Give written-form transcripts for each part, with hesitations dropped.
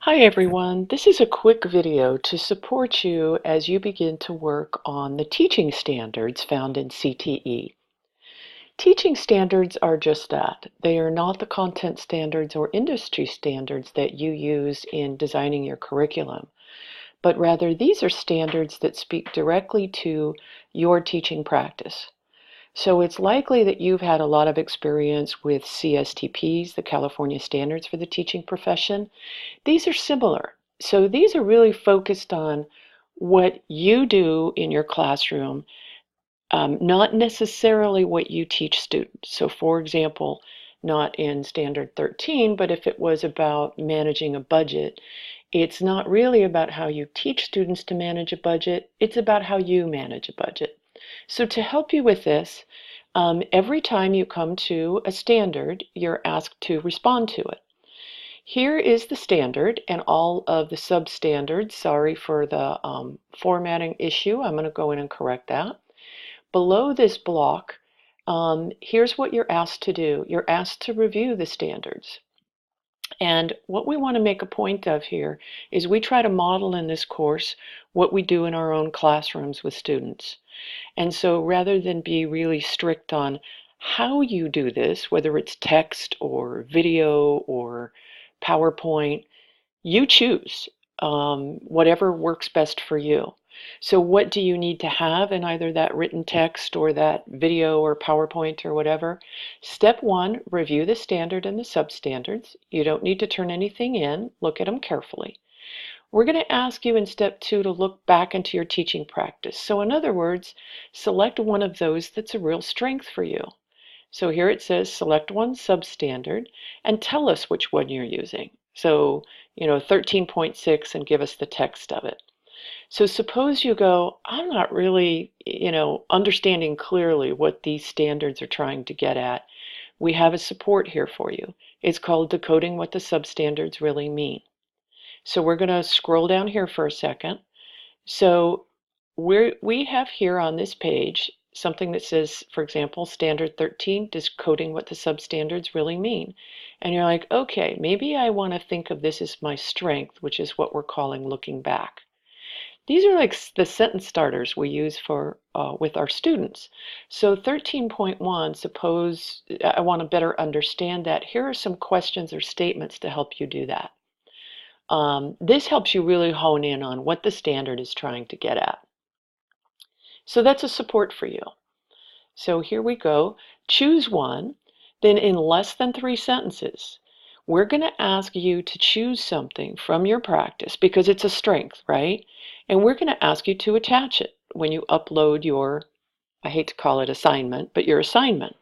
Hi everyone, this is a quick video to support you as you begin to work on the teaching standards found in CTE. Teaching standards are just that. They are not the content standards or industry standards that you use in designing your curriculum, but rather these are standards that speak directly to your teaching practice. So it's likely that you've had a lot of experience with CSTPs, the California Standards for the Teaching Profession. These are similar. So these are really focused on what you do in your classroom, not necessarily what you teach students. So for example, not in Standard 13, but if it was about managing a budget, it's not really about how you teach students to manage a budget, it's about how you manage a budget. So to help you with this, every time you come to a standard, you're asked to respond to it. Here is the standard and all of the substandards. Sorry for the formatting issue. I'm going to go in and correct that. Below this block, here's what you're asked to do. You're asked to review the standards. And what we want to make a point of here is we try to model in this course what we do in our own classrooms with students. And so rather than be really strict on how you do this, whether it's text or video or PowerPoint, you choose whatever works best for you. So what do you need to have in either that written text or that video or PowerPoint or whatever? Step one, review the standard and the substandards. You don't need to turn anything in. Look at them carefully. We're going to ask you in step two to look back into your teaching practice. So in other words, select one of those that's a real strength for you. So here it says select one substandard and tell us which one you're using. So, 13.6 and give us the text of it. So suppose you go, I'm not really, understanding clearly what these standards are trying to get at. We have a support here for you. It's called Decoding What the Substandards Really Mean. So we're going to scroll down here for a second. So we have here on this page something that says, for example, Standard 13, decoding what the substandards really mean. And you're like, okay, maybe I want to think of this as my strength, which is what we're calling looking back. These are like the sentence starters we use for with our students. So 13.1, suppose I want to better understand that. Here are some questions or statements to help you do that. This helps you really hone in on what the standard is trying to get at. So that's a support for you. So here we go. Choose one. Then in less than 3 sentences, we're going to ask you to choose something from your practice because it's a strength, right? And we're going to ask you to attach it when you upload your, I hate to call it assignment, but your assignment.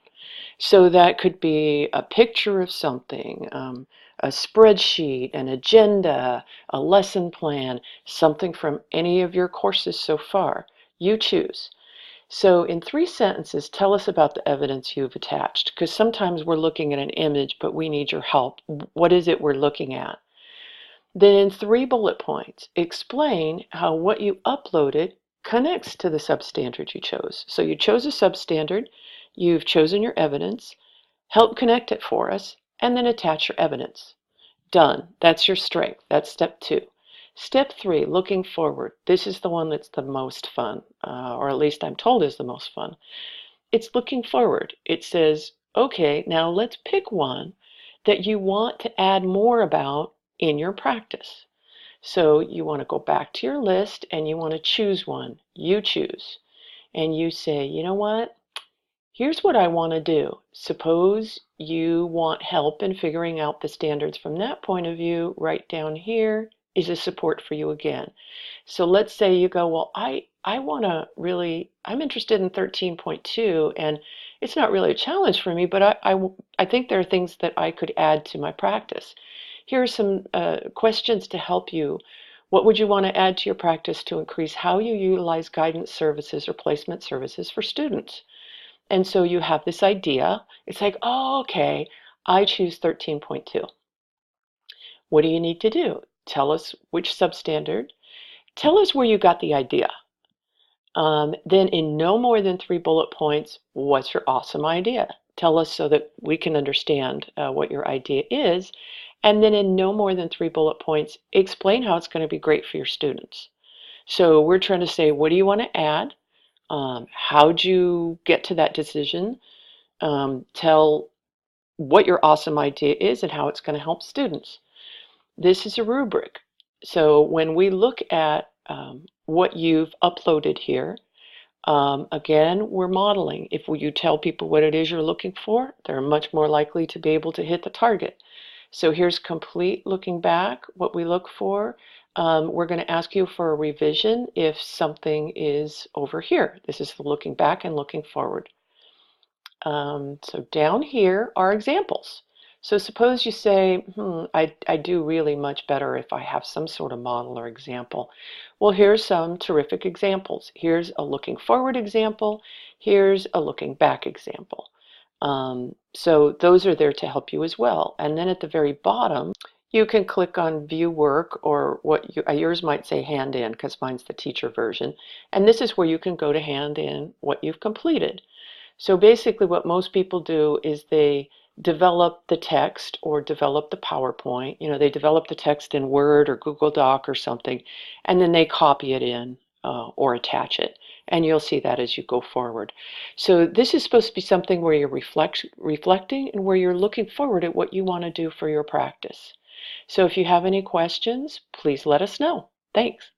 So that could be a picture of something, a spreadsheet, an agenda, a lesson plan, something from any of your courses so far. You choose. So in 3 sentences, tell us about the evidence you've attached, because sometimes we're looking at an image, but we need your help. What is it we're looking at? Then in 3 bullet points, explain how what you uploaded connects to the substandard you chose. So you chose a substandard, you've chosen your evidence, help connect it for us, and then attach your evidence. Done. That's your strength. That's step 2. Step 3, looking forward. This is the one that's the most fun, or at least I'm told is the most fun. It's looking forward. It says, okay, now let's pick one that you want to add more about in your practice. So you want to go back to your list and you want to choose one. You choose. And you say, you know what? Here's what I want to do. Suppose you want help in figuring out the standards from that point of view. Right down here is a support for you again. So let's say you go, well, I want to really, I'm interested in 13.2 and it's not really a challenge for me, but I think there are things that I could add to my practice. Here are some questions to help you. What would you want to add to your practice to increase how you utilize guidance services or placement services for students? And so you have this idea. It's like, oh, okay, I choose 13.2. What do you need to do? Tell us which substandard. Tell us where you got the idea. Then in no more than 3 bullet points, what's your awesome idea? Tell us so that we can understand what your idea is. And then in no more than 3 bullet points, explain how it's going to be great for your students. So we're trying to say, what do you want to add? How'd you get to that decision? Tell what your awesome idea is and how it's going to help students. This is a rubric. So when we look at what you've uploaded here, again, we're modeling. If you tell people what it is you're looking for, they're much more likely to be able to hit the target. So here's complete looking back, what we look for. We're going to ask you for a revision if something is over here. This is the looking back and looking forward. So down here are examples. So suppose you say, I do really much better if I have some sort of model or example. Well, here's some terrific examples. Here's a looking forward example. Here's a looking back example. So those are there to help you as well. And then at the very bottom, you can click on view work, or what yours might say hand in because mine's the teacher version. And this is where you can go to hand in what you've completed. So basically what most people do is they develop the text or develop the PowerPoint. They develop the text in Word or Google Doc or something, and then they copy it in or attach it. And you'll see that as you go forward. So this is supposed to be something where you're reflecting and where you're looking forward at what you want to do for your practice. So if you have any questions, please let us know. Thanks.